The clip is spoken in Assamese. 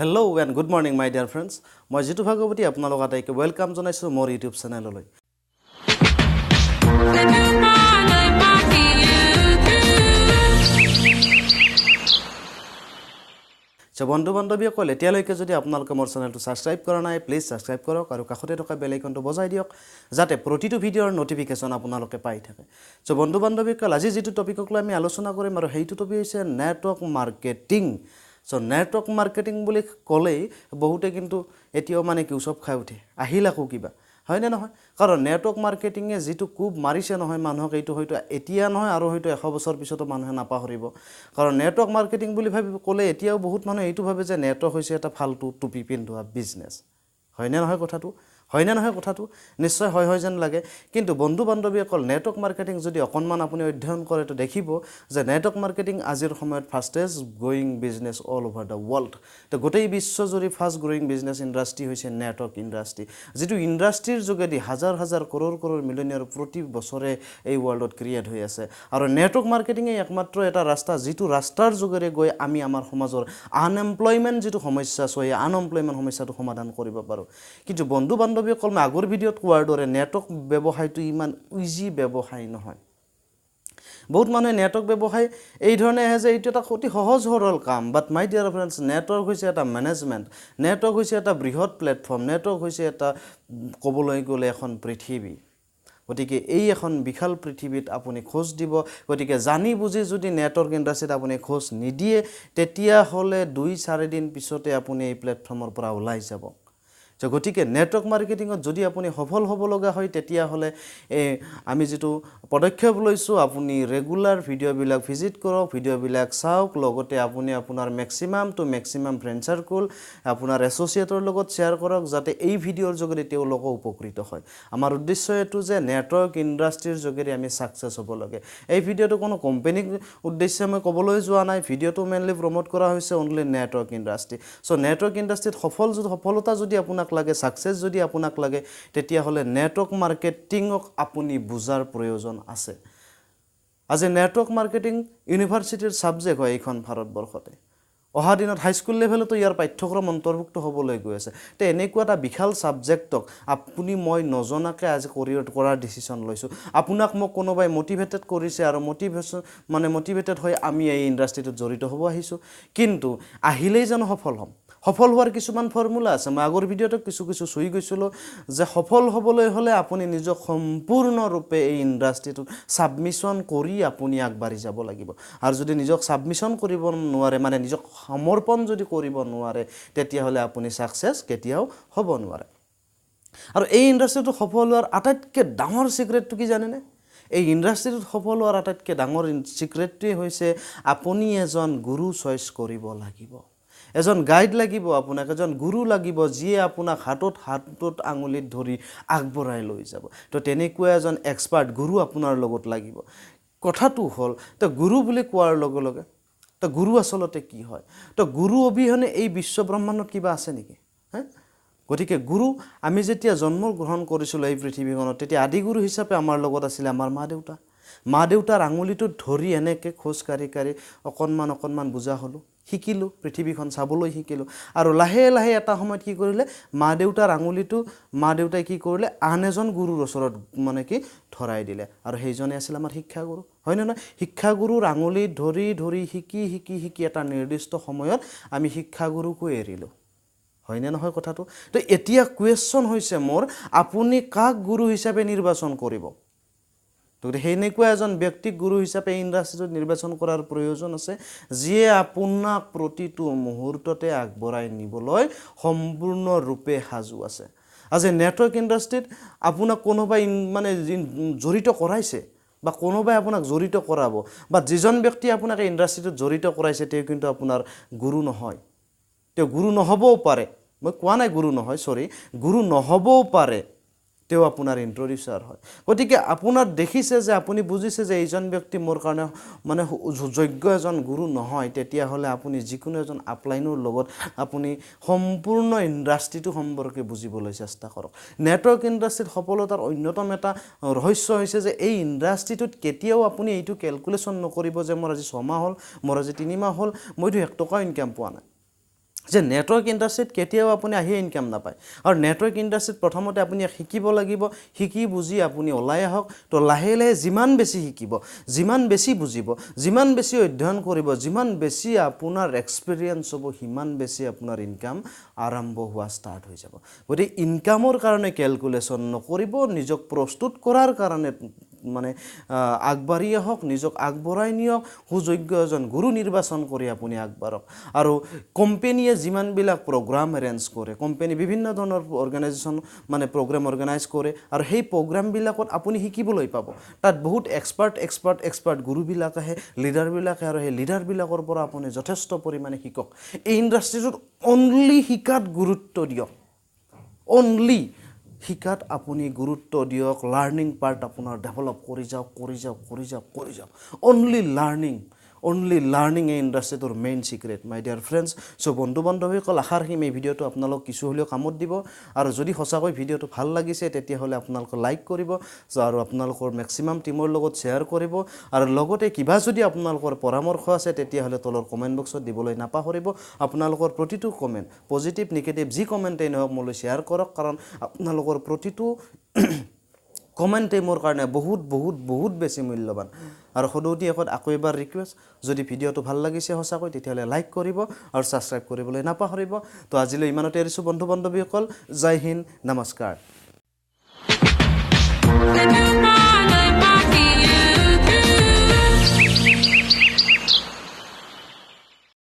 Hello and good morning, my dear friends. মই জিতু ভাগৱতী আপোনালোক আটাইকে ওয়েলকাম জনাইছোঁ মোৰ ইউটিউব চেনেললৈ। বন্ধু বান্ধৱীসকল এতিয়ালৈকে যদি আপোনালোকে মোৰ চেনেলটো সাবস্ক্ৰাইব কৰা নাই প্লিজ সাবস্ক্ৰাইব কৰক আৰু কাষতে থকা বেল আইকনটো বজাই দিয়ক যাতে প্ৰতিটো ভিডিঅ'ৰ নটিফিকেশ্যন আপোনালোকে পাই থাকে। বন্ধু বান্ধৱীসকল আজি যিটো টপিকক লৈ আমি আলোচনা কৰিম আৰু সেইটো টপিক হৈছে নেটৱৰ্ক মাৰ্কেটিং। নেটৱৰ্ক মাৰ্কেটিং বুলি ক'লেই বহুতে কিন্তু এতিয়াও মানে কি উৎসৱ খাই উঠে আহিল আকৌ কিবা হয়নে নহয়, কাৰণ নেটৱৰ্ক মাৰ্কেটিঙে যিটো কোব মাৰিছে নহয় মানুহক এইটো হয়তো এতিয়া নহয় আৰু হয়তো 100 বছৰ পিছতো মানুহে নাপাহৰিব। কাৰণ নেটৱৰ্ক মাৰ্কেটিং বুলি ভাবি ক'লে এতিয়াও বহুত মানুহে এইটো ভাবে যে নেটৱৰ্ক হৈছে এটা ফাল্টু টুপি পিন্ধোৱা বিজনেছ। হয়নে নহয় কথাটো নিশ্চয় হয় যেন লাগে। কিন্তু বন্ধু বান্ধৱীসকল নেটৱৰ্ক মাৰ্কেটিং যদি অকণমান আপুনি অধ্যয়ন কৰে তো দেখিব যে নেটৱৰ্ক মাৰ্কেটিং আজিৰ সময়ত fastest growing business all over the world. তো গোটেই বিশ্বজুৰি ফাষ্ট গ্ৰ'য়িং বিজনেছ ইণ্ডাষ্ট্ৰি হৈছে নেটৱৰ্ক ইণ্ডাষ্ট্ৰি, যিটো ইণ্ডাষ্ট্ৰিৰ যোগেদি হাজাৰ হাজাৰ কৰোৰ মিলিয়নিয়াৰ প্ৰতি বছৰে এই ৱৰ্ল্ডত ক্ৰিয়েট হৈ আছে। আৰু নেটৱৰ্ক মাৰ্কেটিঙে একমাত্ৰ এটা ৰাস্তা যিটো ৰাস্তাৰ যোগেৰে গৈ আমি আমাৰ সমাজৰ আনএমপ্লয়মেণ্ট যিটো সমস্যা সেই আনএমপ্লয়মেণ্ট সমস্যাটো সমাধান কৰিব পাৰোঁ। কিন্তু বন্ধু বান্ধৱীসকল মই আগৰ ভিডিঅ'ত কোৱাৰ দৰে নেটৱৰ্ক ব্যৱসায়টো ইমান ইজি ব্যৱসায় নহয়। বহুত মানুহে নেটৱৰ্ক ব্যৱসায় এই ধৰণে আহে যে এইটো এটা অতি সহজ সৰল কাম, but my dear friends network হৈছে এটা মেনেজমেণ্ট, নেটৱৰ্ক হৈছে এটা বৃহৎ প্লেটফৰ্ম, নেটৱৰ্ক হৈছে এটা ক'বলৈ গ'লে এখন পৃথিৱী। গতিকে এই এখন বিশাল পৃথিৱীত আপুনি খোজ দিব। গতিকে জানি বুজি যদি নেটৱৰ্ক ইণ্ডাষ্ট্ৰিত আপুনি খোজ নিদিয়ে তেতিয়াহ'লে 2-4 দিন পিছতে আপুনি এই প্লেটফৰ্মৰ পৰা ওলাই যাব। গতিকে নেটৱৰ্ক মাৰ্কেটিঙত যদি আপুনি সফল হ'ব লগা হয় তেতিয়াহ'লে আমি যিটো পদক্ষেপ লৈছোঁ আপুনি ৰেগুলাৰ ভিডিঅ'বিলাক ভিজিট কৰক, ভিডিঅ'বিলাক চাওক, লগতে আপুনি আপোনাৰ মেক্সিমাম ফ্ৰেণ্ড চাৰ্কুল আপোনাৰ এছ'চিয়েটৰ লগত শ্বেয়াৰ কৰক যাতে এই ভিডিঅ'ৰ যোগেদি তেওঁলোকো উপকৃত হয়। আমাৰ উদ্দেশ্য এইটো যে নেটৱৰ্ক ইণ্ডাষ্ট্ৰিৰ যোগেদি আমি ছাকচেছ হ'ব লাগে। এই ভিডিঅ'টো কোনো কোম্পানীক উদ্দেশ্যে মই ক'বলৈ যোৱা নাই, ভিডিঅ'টো মেইনলি প্ৰমোট কৰা হৈছে অনলি নেটৱৰ্ক ইণ্ডাষ্ট্ৰি। নেটৱৰ্ক ইণ্ডাষ্ট্ৰিত সফলতা যদি আপোনাক লাগে, ছাকচেছ যদি আপোনাক লাগে তেতিয়াহ'লে নেটৱৰ্ক মাৰ্কেটিঙক আপুনি বুজাৰ প্ৰয়োজন আছে। আজি নেটৱৰ্ক মাৰ্কেটিং ইউনিভাৰ্চিটিৰ ছাবজেক্ট হয় এইখন ভাৰতবৰ্ষতে। অহা দিনত হাইস্কুল লেভেলতো ইয়াৰ পাঠ্যক্ৰম অন্তৰ্ভুক্ত হ'বলৈ গৈ আছে। তো এনেকুৱা এটা বিশাল ছাবজেক্টক মই নজনাকৈ আজি কৰাৰ ডিচিশ্যন লৈছোঁ। আপোনাক মোক কোনোবাই মটিভেটেড কৰিছে আৰু মটিভেটেড হৈ আমি এই ইণ্ডাষ্ট্ৰিটোত জড়িত হ'ব আহিছোঁ। কিন্তু আহিলেই জানো সফল হোৱাৰ কিছুমান ফৰ্মুলা আছে। মই আগৰ ভিডিঅ'টো কিছু চুই গৈছিলোঁ যে সফল হ'বলৈ হ'লে আপুনি নিজক সম্পূৰ্ণৰূপে এই ইণ্ডাষ্ট্ৰিটোত ছাবমিশ্যন কৰি আপুনি আগবাঢ়ি যাব লাগিব। আৰু যদি নিজক ছাবমিশ্যন কৰিব নোৱাৰে, মানে নিজক সমৰ্পণ যদি কৰিব নোৱাৰে তেতিয়াহ'লে আপুনি ছাকচেছ কেতিয়াও হ'ব নোৱাৰে। আৰু এই ইণ্ডাষ্ট্ৰিটো সফল হোৱাৰ আটাইতকৈ ডাঙৰ ছিক্ৰেটটো কি জানেনে? এই ইণ্ডাষ্ট্ৰিটোত সফল হোৱাৰ আটাইতকৈ ডাঙৰ ছিক্ৰেটটোৱে হৈছে আপুনি এজন গুৰু চইচ কৰিব লাগিব, এজন গাইড লাগিব, আপোনাক এজন গুৰু লাগিব যিয়ে আপোনাক হাতত আঙুলিত ধৰি আগবঢ়াই লৈ যাব। তো তেনেকুৱা এজন এক্সপাৰ্ট গুৰু আপোনাৰ লগত লাগিব। কথাটো হ'ল তো গুৰু বুলি কোৱাৰ লগে লগে তো গুৰু আচলতে কি হয়? তো গুৰু অবিহনে এই বিশ্ব ব্ৰহ্মাণ্ডত কিবা আছে নেকি? গতিকে গুৰু আমি যেতিয়া জন্ম গ্ৰহণ কৰিছিলোঁ এই পৃথিৱীখনত তেতিয়া আদিগুৰু হিচাপে আমাৰ লগত আছিলে আমাৰ মা দেউতাৰ আঙুলিটোত ধৰি এনেকৈ খোজ কাঢ়ি অকণমান বুজা হ'লোঁ, শিকিলোঁ, পৃথিৱীখন চাবলৈ শিকিলোঁ। আৰু লাহে লাহে এটা সময়ত কি কৰিলে মা দেউতাই কি কৰিলে আন এজন গুৰুৰ ওচৰত ধৰাই দিলে আৰু সেইজনে আছিল আমাৰ শিক্ষাগুৰু। হয়নে নহয়? শিক্ষাগুৰুৰ আঙুলিত ধৰি শিকি এটা নিৰ্দিষ্ট সময়ত আমি শিক্ষাগুৰুকো এৰিলোঁ। হয়নে নহয় কথাটো? তো এতিয়া কুৱেশ্যন হৈছে মোৰ, আপুনি কাক গুৰু হিচাপে নিৰ্বাচন কৰিব? গতিকে সেনেকুৱা এজন ব্যক্তিক গুৰু হিচাপে ইণ্ডাষ্ট্ৰিটোত নিৰ্বাচন কৰাৰ প্ৰয়োজন আছে যিয়ে আপোনাক প্ৰতিটো মুহূৰ্ততে আগবঢ়াই নিবলৈ সম্পূৰ্ণৰূপে সাজু আছে। আজি নেটৱৰ্ক ইণ্ডাষ্ট্ৰিত আপোনাক কোনোবাই জড়িত কৰাইছে বা কোনোবাই আপোনাক জড়িত কৰাব, বা যিজন ব্যক্তিয়ে আপোনাক এই ইণ্ডাষ্ট্ৰিটোত জড়িত কৰাইছে তেওঁ কিন্তু আপোনাৰ গুৰু নহয়, তেওঁ গুৰু নহ'বও পাৰে। মই কোৱা নাই গুৰু নহয়, গুৰু নহ'বও পাৰে, তেওঁ আপোনাৰ ইন্ট্ৰডিউচাৰ হয়। গতিকে আপোনাৰ দেখিছে যে আপুনি বুজিছে যে এইজন ব্যক্তি মোৰ কাৰণে যোগ্য এজন গুৰু নহয়, তেতিয়াহ'লে আপুনি যিকোনো এজন আপলাইনৰ লগত আপুনি সম্পূৰ্ণ ইণ্ডাষ্ট্ৰিটো সম্পৰ্কে বুজিবলৈ চেষ্টা কৰক। নেটৱৰ্ক ইণ্ডাষ্ট্ৰিত সফলতাৰ অন্যতম এটা ৰহস্য হৈছে যে এই ইণ্ডাষ্ট্ৰিটোত কেতিয়াও আপুনি এইটো কেলকুলেশ্যন নকৰিব যে মোৰ আজি 6 মাহ হ'ল, মোৰ আজি 3 মাহ হ'ল, মইতো 1 টকা ইনকাম পোৱা নাই। যে নেটৱৰ্ক ইণ্ডাষ্ট্ৰীত কেতিয়াও আপুনি আহি ইনকাম নাপায় আৰু নেটৱৰ্ক ইণ্ডাষ্ট্ৰীত প্ৰথমতে আপুনি শিকিব লাগিব শিকি বুজি আপুনি ওলাই আহক তো লাহে লাহে যিমান বেছি শিকিব যিমান বেছি বুজিব যিমান বেছি অধ্যয়ন কৰিব যিমান বেছি আপোনাৰ এক্সপিৰিয়েঞ্চ হ'ব সিমান বেছি আপোনাৰ ইনকাম আৰম্ভ হোৱা ষ্টাৰ্ট হৈ যাব গতিকে ইনকামৰ কাৰণে কেলকুলেশ্যন নকৰিব নিজক প্ৰস্তুত কৰাৰ কাৰণে মানে আগবাঢ়ি আহক নিজক আগবঢ়াই নিয়ক সুযোগ্য এজন গুৰু নিৰ্বাচন কৰি আপুনি আগবাঢ়ক আৰু কোম্পানীয়ে যিমানবিলাক প্ৰগ্ৰাম এৰেঞ্জ কৰে কোম্পানী বিভিন্ন ধৰণৰ অৰ্গেনাইজেশ্যন মানে প্ৰগ্ৰাম অৰ্গেনাইজ কৰে আৰু সেই প্ৰগ্ৰামবিলাকত আপুনি শিকিবলৈ পাব তাত বহুত এক্সপাৰ্ট গুৰুবিলাক আহে লিডাৰবিলাক আৰু সেই লিডাৰবিলাকৰ পৰা আপুনি যথেষ্ট পৰিমাণে শিকক এই ইণ্ডাষ্ট্ৰীটোত অনলি শিকাত গুৰুত্ব দিয়ক অনলি শিকাত আপুনি গুৰুত্ব দিয়ক লাৰ্নিং পাৰ্ট আপোনাৰ ডেভেলপ কৰি যাওক অনলি লাৰ্নিং এই ইণ্ডাষ্ট্ৰীটোৰ main secret my dear friends so' বন্ধু বান্ধৱীসকল আশা ৰাখিম এই ভিডিঅ'টো আপোনালোক কিছু হ'লেও কামত দিব আৰু যদি সঁচাকৈ ভিডিঅ'টো ভাল লাগিছে তেতিয়াহ'লে আপোনালোকে লাইক কৰিব আৰু আপোনালোকৰ মেক্সিমাম টিমৰ লগত শ্বেয়াৰ কৰিব আৰু লগতে কিবা যদি আপোনালোকৰ পৰামৰ্শ আছে তেতিয়াহ'লে তলৰ কমেণ্ট বক্সত দিবলৈ নাপাহৰিব আপোনালোকৰ প্ৰতিটো কমেণ্ট পজিটিভ নিগেটিভ যি কমেণ্টেই নহওক মোলৈ শ্বেয়াৰ কৰক কাৰণ আপোনালোকৰ প্ৰতিটো কমেণ্টেই মোৰ কাৰণে বহুত বেছি মূল্যৱান আৰু সদৌতি শেষত আকৌ এবাৰ ৰিকুৱেষ্ট যদি ভিডিঅ'টো ভাল লাগিছে সঁচাকৈ তেতিয়াহ'লে লাইক কৰিব আৰু ছাবস্ক্ৰাইব কৰিবলৈ নাপাহৰিব তো আজিলৈ ইমানতে এৰিছোঁ বন্ধু বান্ধৱীসকল জয় হিন্দ নমস্কাৰ